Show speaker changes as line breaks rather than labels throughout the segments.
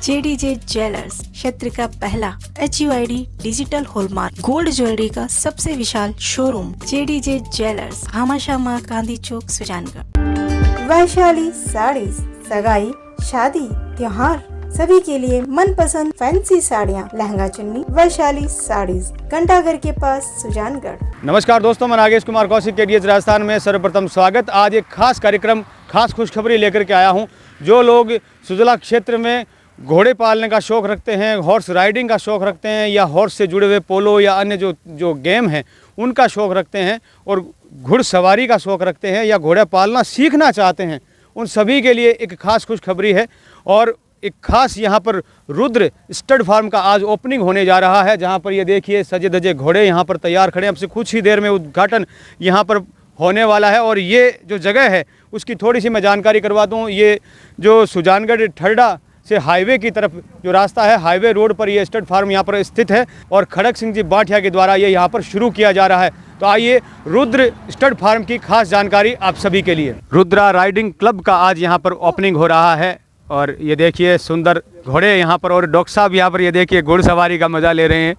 JDJ jewellers क्षेत्र का पहला HUID digital hallmark gold jewellery का सबसे विशाल showroom JDJ jewellers, Bhamashah Gandhi Chowk, Sujangarh. Vaishali sarees, सगाई, शादी, त्योहार सभी के लिए मनपसंद फैंसी साड़ियाँ, लहंगा चुन्नी, वैशाली साड़ीज, घंटाघर के पास, सुजानगढ़।
नमस्कार दोस्तों, मैं नागेश कुमार कौशिक के DH राजस्थान में सर्वप्रथम स्वागत। आज एक खास कार्यक्रम, खास खुशखबरी लेकर के आया हूँ। जो लोग सुजला क्षेत्र में घोड़े पालने का शौक़ रखते हैं, हॉर्स राइडिंग का शौक़ रखते हैं, या हॉर्स से जुड़े हुए पोलो या अन्य जो गेम हैं उनका शौक़ रखते हैं, और घुड़सवारी का शौक़ रखते हैं या घोड़ा पालना सीखना चाहते हैं, उन सभी के लिए एक खास खुशखबरी है। और एक खास यहाँ पर रुद्र स्टड फार्म का आज ओपनिंग होने जा रहा है, जहाँ पर ये देखिए सजे धजे घोड़े यहाँ पर तैयार खड़े हैं। अब से कुछ ही देर में उद्घाटन यहाँ पर होने वाला है। और ये जो जगह है उसकी थोड़ी सी मैं जानकारी करवा दूँ। ये जो सुजानगढ़ ठरडा से हाईवे की तरफ जो रास्ता है, हाईवे रोड पर ये स्टड फार्म यहाँ पर स्थित है, और खड़क सिंह जी बाठिया के द्वारा ये यहाँ पर शुरू किया जा रहा है। तो आइए रुद्र स्टड फार्म की खास जानकारी आप सभी के लिए। रुद्रा राइडिंग क्लब का आज यहाँ पर ओपनिंग हो रहा है, और ये देखिए सुंदर घोड़े यहाँ पर, और डॉक्टर साहब यहाँ पर ये देखिए घुड़सवारी का मजा ले रहे हैं।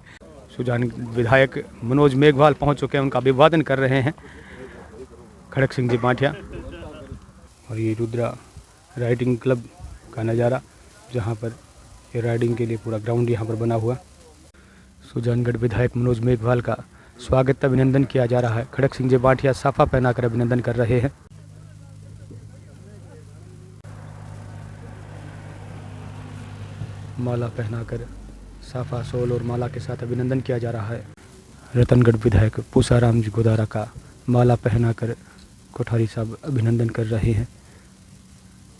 सुजानगढ़ विधायक मनोज मेघवाल पहुँच चुके हैं, उनका अभिवादन कर रहे हैं खड़क सिंह जी बाठिया। और ये रुद्रा राइडिंग क्लब का नज़ारा, जहाँ पर ये राइडिंग के लिए पूरा ग्राउंड यहाँ पर बना हुआ। सुजानगढ़ विधायक मनोज मेघवाल का स्वागत अभिनंदन किया जा रहा है। खड़क सिंह जी बाठिया साफा पहनाकर अभिनंदन कर रहे हैं। माला पहनाकर साफा, शॉल और माला के साथ अभिनंदन किया जा रहा है। रतनगढ़ विधायक पूसाराम जी गोदारा का माला पहनाकर कोठारी साहब अभिनंदन कर रहे हैं,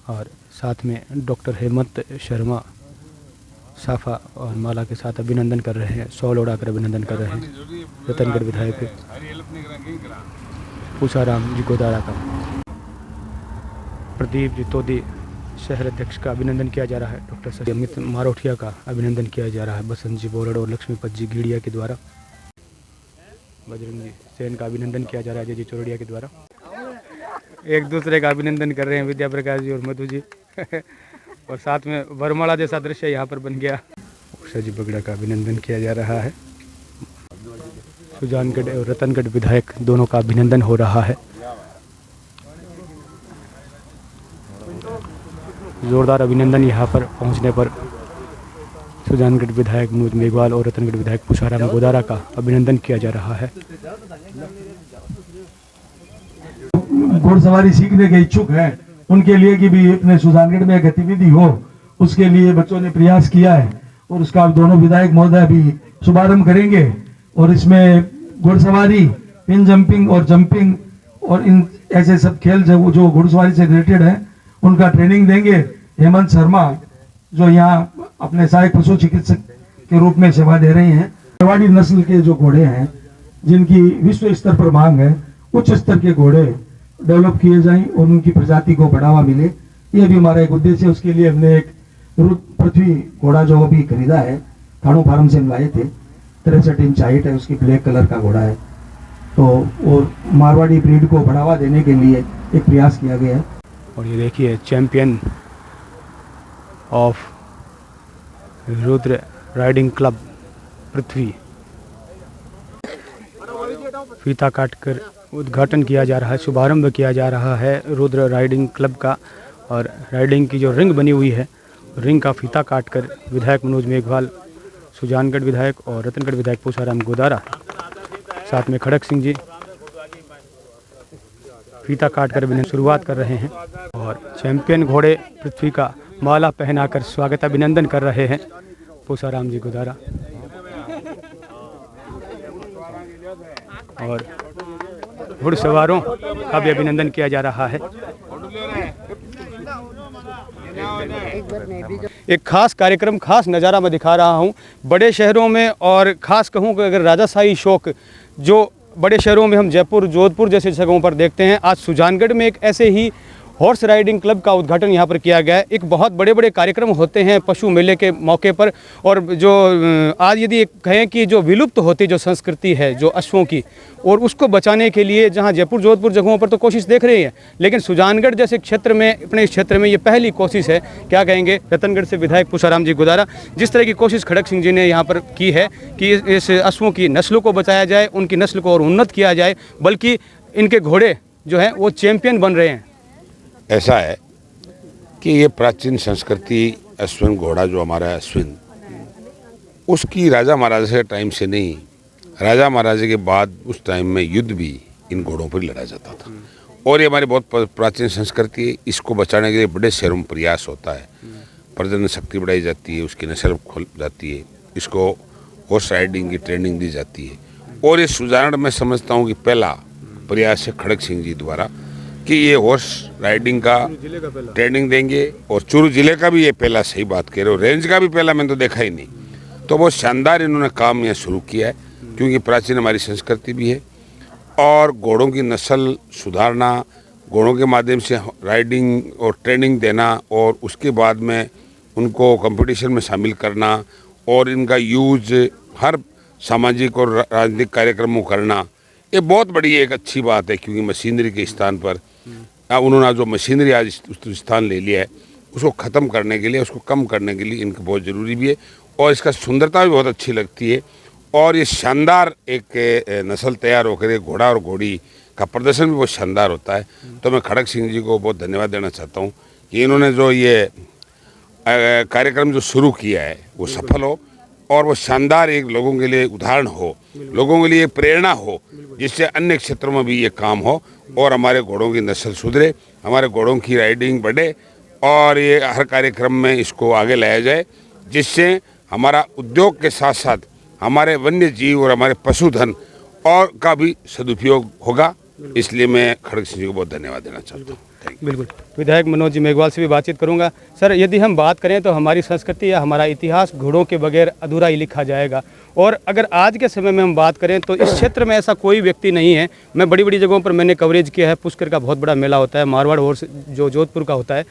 और साथ में डॉक्टर हेमंत शर्मा साफा और माला के साथ अभिनंदन कर रहे हैं, शॉल उड़ाकर अभिनंदन कर रहे हैं। रतनगढ़ विधायक पूसाराम जी गोदारा का प्रदीप जी तोदी शहर अध्यक्ष का अभिनंदन किया जा रहा है। डॉक्टर अमित मारोठिया का अभिनंदन किया जा रहा है बसंत जी बोरड़ और लक्ष्मीपत जी गीड़िया के द्वारा। बजरंग जी सेन का अभिनंदन किया जा रहा है अजय जी चौरड़िया के द्वारा। एक दूसरे का अभिनंदन कर रहे हैं विद्या प्रकाश जी और मधु जी और साथ में वरमाला जैसा दृश्य यहाँ पर बन गया। उषा जी बगड़ा का अभिनंदन किया जा रहा है। सुजानगढ़ और रतनगढ़ विधायक दोनों का अभिनंदन हो रहा है। जोरदार अभिनंदन यहाँ पर पहुँचने पर सुजानगढ़ विधायक मनोज मेघवाल और रतनगढ़ विधायक पूसाराम गोदारा का अभिनंदन किया जा रहा है।
घुड़सवारी सीखने के इच्छुक हैं उनके लिए कि भी अपने सुजानगढ़ में गतिविधि हो, उसके लिए बच्चों ने प्रयास किया है, और उसका दोनों विधायक महोदय भी शुभारंभ करेंगे। और इसमें घुड़सवारी, पिन जंपिंग और जंपिंग और इन ऐसे सब खेल जो घुड़सवारी से रिलेटेड है उनका ट्रेनिंग देंगे। हेमंत शर्मा जो यहाँ अपने सहायक पशु चिकित्सक के रूप में सेवा दे रहे हैं। मारवाड़ी नस्ल के जो घोड़े हैं जिनकी विश्व स्तर पर मांग है, उच्च स्तर के घोड़े डेवलप किए जाएं और उनकी प्रजाति को बढ़ावा मिले, ये भी हमारा एक उद्देश्य है। उसके लिए हमने एक पृथ्वी घोड़ा जो अभी खरीदा है, थानू फार्म से हम लाए थे, 63 इंच हाइट है, उसकी ब्लैक कलर का घोड़ा है। तो और मारवाड़ी ब्रीड को बढ़ावा देने के लिए एक प्रयास किया गया है।
और ये देखिए champion of Rudra riding club Prithvi फीता काटकर उद्घाटन किया जा रहा है, शुभारंभ किया जा रहा है रुद्र राइडिंग क्लब का। और राइडिंग की जो रिंग बनी हुई है, रिंग का फीता काटकर विधायक मनोज मेघवाल, सुजानगढ़ विधायक और रतनगढ़ विधायक पूसाराम गोदारा, साथ में खड़क सिंह जी फीता काटकर अभिनंदन शुरुआत कर रहे हैं। और चैंपियन घोड़े पृथ्वी का माला पहनाकर स्वागत अभिनंदन कर रहे हैं पूसाराम जी गोदारा। और घुड़सवारों का भी अभिनंदन किया जा रहा है। एक खास कार्यक्रम, खास नज़ारा मैं दिखा रहा हूँ बड़े शहरों में, और ख़ास कहूँ कि अगर राजाशाही शौक जो बड़े शहरों में हम जयपुर, जोधपुर जैसे जगहों पर देखते हैं, आज सुजानगढ़ में एक ऐसे ही हॉर्स राइडिंग क्लब का उद्घाटन यहाँ पर किया गया है। एक बहुत बड़े बड़े कार्यक्रम होते हैं पशु मेले के मौके पर, और जो आज यदि कहें कि जो विलुप्त होती जो संस्कृति है जो अश्वों की, और उसको बचाने के लिए जहाँ जयपुर जोधपुर जगहों पर तो कोशिश देख रही है, लेकिन सुजानगढ़ जैसे क्षेत्र में, अपने इस क्षेत्र में ये पहली कोशिश है। क्या कहेंगे रतनगढ़ से विधायक पुषाराम जी गुदारा, जिस तरह की कोशिश खड़क सिंह जी ने यहाँ पर की है कि इस अश्वों की नस्लों को बचाया जाए, उनकी नस्ल को और उन्नत किया जाए, बल्कि इनके घोड़े जो हैं वो चैंपियन बन रहे हैं।
ऐसा है कि ये प्राचीन संस्कृति अश्विन घोड़ा जो हमारा अश्विन, उसकी राजा महाराजा के टाइम से नहीं, राजा महाराजा के बाद उस टाइम में युद्ध भी इन घोड़ों पर लड़ा जाता था। और ये हमारी बहुत प्राचीन संस्कृति है। इसको बचाने के लिए बड़े शहरों में प्रयास होता है, प्रजनन शक्ति बढ़ाई जाती है, उसकी नस्ल खोल जाती है, इसको हॉर्स राइडिंग की ट्रेनिंग दी जाती है। और ये सुजानगढ़ में समझता हूँ कि पहला प्रयास है खड़क सिंह जी द्वारा कि ये हॉर्स राइडिंग का ट्रेनिंग देंगे। और चूरू जिले का भी ये पहला, सही बात कह रहे हो, रेंज का भी पहला मैंने तो देखा ही नहीं। तो बहुत शानदार इन्होंने काम यहाँ शुरू किया है, क्योंकि प्राचीन हमारी संस्कृति भी है। और घोड़ों की नस्ल सुधारना, घोड़ों के माध्यम से राइडिंग और ट्रेनिंग देना, और उसके बाद में उनको कंपटीशन में शामिल करना, और इनका यूज हर सामाजिक और राजनीतिक कार्यक्रमों करना, ये बहुत बड़ी एक अच्छी बात है। क्योंकि मशीनरी के स्थान पर उन्होंने जो मशीनरी आज स्थान ले लिया है, उसको ख़त्म करने के लिए, उसको कम करने के लिए इनको बहुत ज़रूरी भी है। और इसका सुंदरता भी बहुत अच्छी लगती है। और ये शानदार एक नस्ल तैयार होकर एक घोड़ा और घोड़ी का प्रदर्शन भी बहुत शानदार होता है। तो मैं खड़क सिंह जी को बहुत धन्यवाद देना चाहता हूँ कि इन्होंने जो ये कार्यक्रम जो शुरू किया है वो सफल हो, और वो शानदार एक लोगों के लिए उदाहरण हो, लोगों के लिए प्रेरणा हो, जिससे अन्य क्षेत्रों में भी ये काम हो और हमारे घोड़ों की नस्ल सुधरे, हमारे घोड़ों की राइडिंग बढ़े, और ये हर कार्यक्रम में इसको आगे लाया जाए, जिससे हमारा उद्योग के साथ साथ हमारे वन्य जीव और हमारे पशुधन और का भी सदुपयोग होगा। इसलिए मैं खड़क सिंह जी को बहुत धन्यवाद देना चाहता हूँ।
बिल्कुल, विधायक मनोज जी मेघवाल से भी बातचीत करूंगा। सर, यदि हम बात करें तो हमारी संस्कृति या हमारा इतिहास घोड़ों के बगैर अधूरा ही लिखा जाएगा। और अगर आज के समय में हम बात करें तो इस क्षेत्र में ऐसा कोई व्यक्ति नहीं है। मैं बड़ी बड़ी जगहों पर मैंने कवरेज किया है, पुष्कर का बहुत बड़ा मेला होता है, मारवाड़ हॉर्स जो जोधपुर का होता है,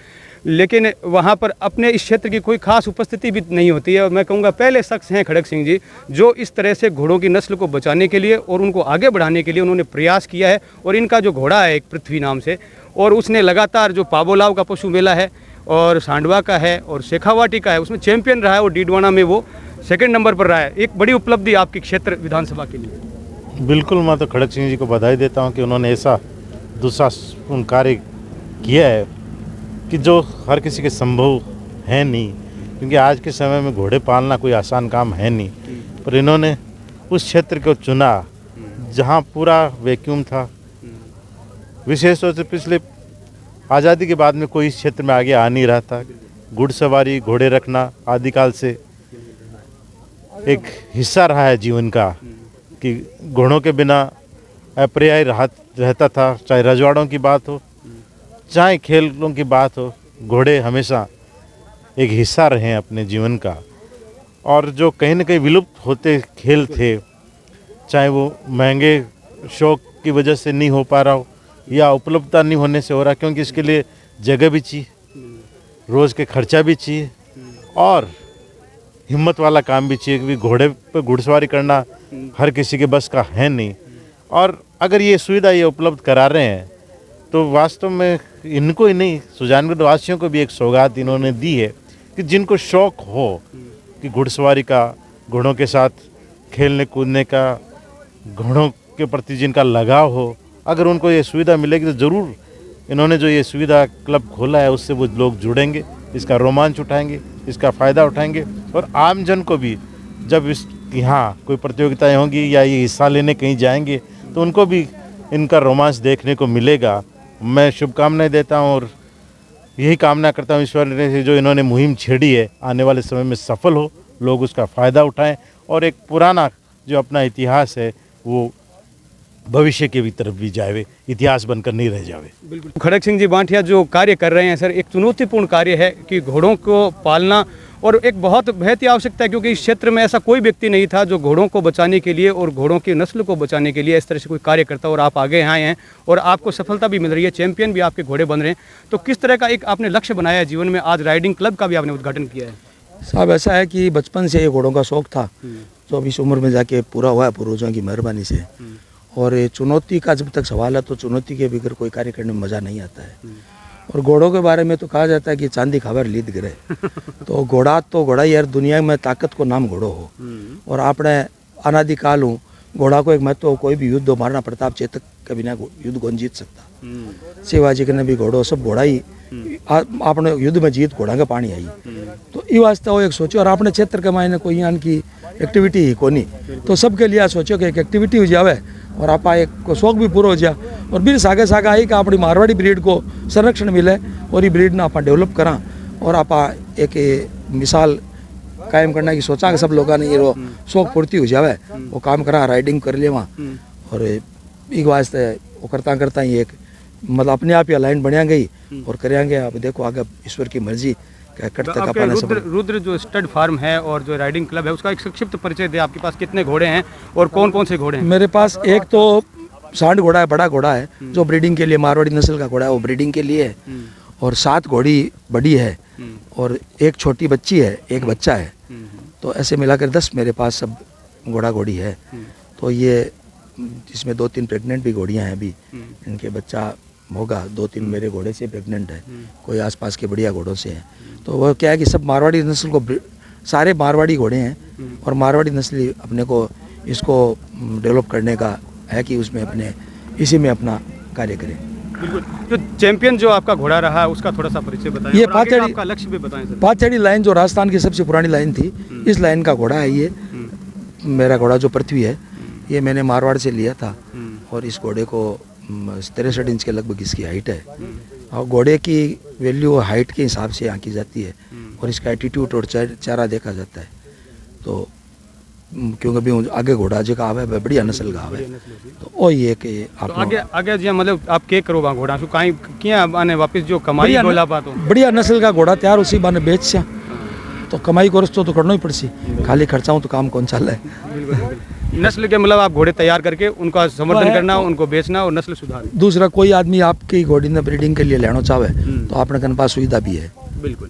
लेकिन वहाँ पर अपने इस क्षेत्र की कोई खास उपस्थिति भी नहीं होती है। और मैं कहूँगा पहले शख्स हैं खड़क सिंह जी, जो इस तरह से घोड़ों की नस्ल को बचाने के लिए और उनको आगे बढ़ाने के लिए उन्होंने प्रयास किया है। और इनका जो घोड़ा है एक पृथ्वी नाम से, और उसने लगातार जो पाबोलाव का पशु मेला है और सांडवा का है और शेखावाटी का है, उसमें चैंपियन रहा है, और डीडवाना में वो 2nd नंबर पर रहा है। एक बड़ी उपलब्धि आपकी क्षेत्र विधानसभा के लिए।
बिल्कुल, मैं तो खड़क सिंह जी को बधाई देता हूं कि उन्होंने ऐसा दूसरा कार्य किया है कि जो हर किसी के संभव है नहीं, क्योंकि आज के समय में घोड़े पालना कोई आसान काम है नहीं। पर इन्होंने उस क्षेत्र को चुना जहां पूरा वैक्यूम था। विशेष तौर से पिछले आज़ादी के बाद में कोई इस क्षेत्र में आगे आ नहीं रहा था। घुड़सवारी, घोड़े रखना आदिकाल से एक हिस्सा रहा है जीवन का, कि घोड़ों के बिना अपर्याय रहता था। चाहे रजवाड़ों की बात हो, चाहे खेलों की बात हो, घोड़े हमेशा एक हिस्सा रहे हैं अपने जीवन का। और जो कहीं न कहीं विलुप्त होते खेल थे, चाहे वो महंगे शौक की वजह से नहीं हो पा रहा हो या उपलब्धता नहीं होने से हो रहा, क्योंकि इसके लिए जगह भी चाहिए, रोज़ के खर्चा भी चाहिए, और हिम्मत वाला काम भी चाहिए, क्योंकि घोड़े पर घुड़सवारी करना हर किसी के बस का है नहीं। और अगर ये सुविधा ये उपलब्ध करा रहे हैं तो वास्तव में इनको ही नहीं, सुजानगढ़ वासियों को भी एक सौगात इन्होंने दी है कि जिनको शौक़ हो कि घुड़सवारी का, घोड़ों के साथ खेलने कूदने का, घोड़ों के प्रति जिनका लगाव हो, अगर उनको ये सुविधा मिलेगी तो ज़रूर इन्होंने जो ये सुविधा क्लब खोला है उससे वो लोग जुड़ेंगे, इसका रोमांच उठाएंगे, इसका फ़ायदा उठाएंगे। और आम जन को भी जब इस यहाँ कोई प्रतियोगिताएं होंगी या ये हिस्सा लेने कहीं जाएंगे तो उनको भी इनका रोमांच देखने को मिलेगा। मैं शुभकामनाएं देता हूँ और यही कामना करता हूँ ईश्वर ने जो इन्होंने मुहिम छेड़ी है आने वाले समय में सफल हो, लोग उसका फ़ायदा उठाएं और एक पुराना जो अपना इतिहास है वो भविष्य की भी तरफ भी जावे, इतिहास बनकर नहीं रह जावे।
बिल्कुल, खड़क सिंह जी बांठिया जो कार्य कर रहे हैं सर, एक चुनौतीपूर्ण कार्य है कि घोड़ों को पालना और एक बहुत बेहद ही आवश्यकता है, क्योंकि इस क्षेत्र में ऐसा कोई व्यक्ति नहीं था जो घोड़ों को बचाने के लिए और घोड़ों की नस्ल को बचाने के लिए इस तरह से कोई कार्य करता, और आप आगे आए हैं और आपको सफलता भी मिल रही है, चैंपियन भी आपके घोड़े बन रहे हैं। तो किस तरह का एक आपने लक्ष्य बनाया है जीवन में, आज राइडिंग क्लब का भी आपने उद्घाटन किया है?
साहब ऐसा है कि बचपन से ये घोड़ों का शौक़ था, जो अभी इस उम्र में जाके पूरा हुआ है पूर्वजों की मेहरबानी से। और ये चुनौती का जब तक सवाल है तो चुनौती के बगैर कोई कार्य करने में मज़ा नहीं आता है। और घोड़ों के बारे में तो कहा जाता है कि चांदी खावर लीद गिरे। तो घोड़ा ही यार, दुनिया में ताकत को नाम घोड़ो हो। और आपने अनादिकाल हूँ घोड़ा को एक महत्व हो, कोई भी युद्ध हो, महाराणा प्रताप चेतक के बिना युद्ध कौन जीत सकता। शिवाजी के ने भी घोड़ो, सब घोड़ा ही आपने युद्ध में जीत घोड़ा का पानी आई। तो ये वास्ते वो एक सोचो, और आपने क्षेत्र के मायने कोई यहाँ की एक्टिविटी ही कोनी, तो सबके लिए सोचो कि एक एक्टिविटी हो जाए और आप एक शौक भी पूरा हो जाए। और फिर सागे सागा आई कि अपनी मारवाड़ी ब्रीड को संरक्षण मिले और ये ब्रीड ना आप डेवलप करा और आप एक मिसाल कायम करने की सोचा कि सब लोगों ने ये शौक पूर्ति हो जाए, वो काम करा, राइडिंग कर ले वहाँ। और एक वास्ते वो करता ही एक मतलब अपने आप ही अलाइन बनिया गई और करेंगे। अब देखो आगे ईश्वर की मर्जी
तो आपके रुद्र जो स्टड फार्म है और जो राइडिंग क्लब है, उसका एक संक्षिप्त परिचय दे। आपके पास कितने घोड़े हैं और कौन कौन से घोड़े हैं?
मेरे पास एक तो सांड घोड़ा है, बड़ा घोड़ा है, जो ब्रीडिंग के लिए, मारवाड़ी नस्ल का घोड़ा है, वो ब्रीडिंग के लिए है। और 7 घोड़ी बड़ी है और एक छोटी बच्ची है, एक बच्चा है। तो ऐसे मिलाकर 10 मेरे पास सब घोड़ा घोड़ी है। तो ये इसमें 2-3 प्रेग्नेंट भी घोड़ियाँ हैं अभी, इनके बच्चा होगा। 2-3 मेरे घोड़े से प्रेग्नेंट है, कोई आसपास के बढ़िया घोड़ों से हैं। तो वो क्या है कि सब मारवाड़ी नस्ल को, सारे मारवाड़ी घोड़े हैं और मारवाड़ी नस्ल अपने को इसको डेवलप करने का है कि उसमें अपने इसी में अपना कार्य करें।
बिल्कुल। जो चैंपियन जो आपका घोड़ा रहा है उसका थोड़ा सा परिचय बताएं।
ये
और आगे
पाथेड़ी,
आपका लक्ष्य भी बताएं सर।
पाथेड़ी लाइन जो राजस्थान की सबसे पुरानी लाइन थी, इस लाइन का घोड़ा है ये। मेरा घोड़ा जो पृथ्वी है, ये मैंने मारवाड़ से लिया था। और इस घोड़े को 63 इंच के लगभग इसकी हाइट है। और घोड़े की वैल्यू हाइट के हिसाब से आंकी जाती है और इसका एटीट्यूड और चारा देखा जाता है। तो क्योंकि अभी आगे घोड़ा जो आवे बढ़िया नस्ल का आवे, तो वो ये कि आप
तो आगे जी मतलब आप के करो घोड़ा सु काई किया आने वापस जो कमाई बोला बात
बढ़िया नस्ल का घोड़ा तैयार उसी बाने बेच से, तो कमाई कोर्स तो करना ही पड़सी, खाली खर्चाऊँ तो काम कौन चल है।
नस्ल के मतलब आप घोड़े तैयार करके उनका संवर्धन करना, उनको बेचना और नस्ल सुधार।
दूसरा कोई आदमी आपकी घोड़ी ने ब्रीडिंग के लिए लेना चाहे तो आपने पास सुविधा भी है।
बिल्कुल।